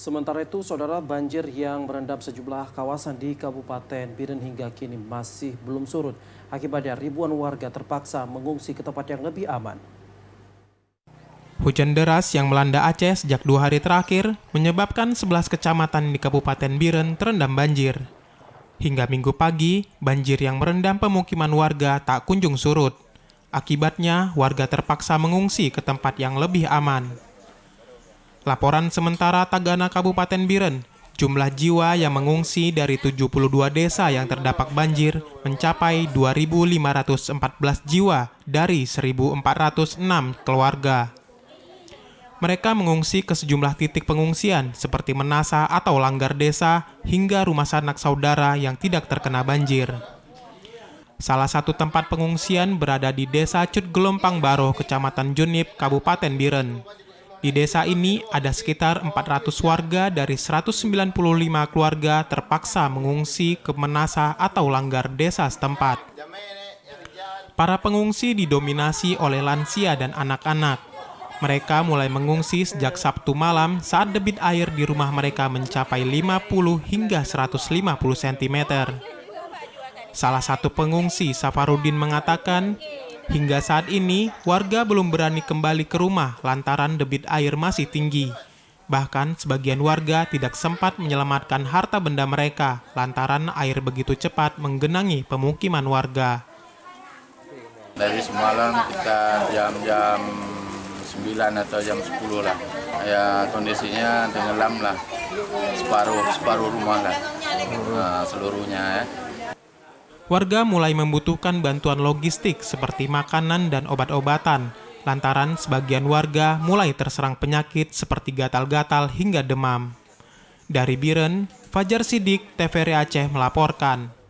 Sementara itu, saudara, banjir yang merendam sejumlah kawasan di Kabupaten Biren hingga kini masih belum surut. Akibatnya ribuan warga terpaksa mengungsi ke tempat yang lebih aman. Hujan deras yang melanda Aceh sejak 2 hari terakhir menyebabkan 11 kecamatan di Kabupaten Biren terendam banjir. Hingga Minggu pagi, banjir yang merendam pemukiman warga tak kunjung surut. Akibatnya, warga terpaksa mengungsi ke tempat yang lebih aman. Laporan sementara Tagana Kabupaten Biren, jumlah jiwa yang mengungsi dari 72 desa yang terdampak banjir mencapai 2.514 jiwa dari 1.406 keluarga. Mereka mengungsi ke sejumlah titik pengungsian seperti Menasa atau Langgar Desa hingga rumah sanak saudara yang tidak terkena banjir. Salah satu tempat pengungsian berada di Desa Cut Gelompang Baro, Kecamatan Junip, Kabupaten Biren. Di desa ini ada sekitar 400 warga dari 195 keluarga terpaksa mengungsi ke Menasa atau Langgar Desa setempat. Para pengungsi didominasi oleh lansia dan anak-anak. Mereka mulai mengungsi sejak Sabtu malam saat debit air di rumah mereka mencapai 50 hingga 150 cm. Salah satu pengungsi, Safarudin, mengatakan, hingga saat ini warga belum berani kembali ke rumah lantaran debit air masih tinggi. Bahkan sebagian warga tidak sempat menyelamatkan harta benda mereka lantaran air begitu cepat menggenangi pemukiman warga. Dari semalam kita jam 9 atau jam 10 lah. Ya kondisinya tenggelam lah. Separuh rumah lah. Seluruhnya ya. Warga mulai membutuhkan bantuan logistik seperti makanan dan obat-obatan, lantaran sebagian warga mulai terserang penyakit seperti gatal-gatal hingga demam. Dari Biren, Fajar Sidik, TVRI Aceh melaporkan.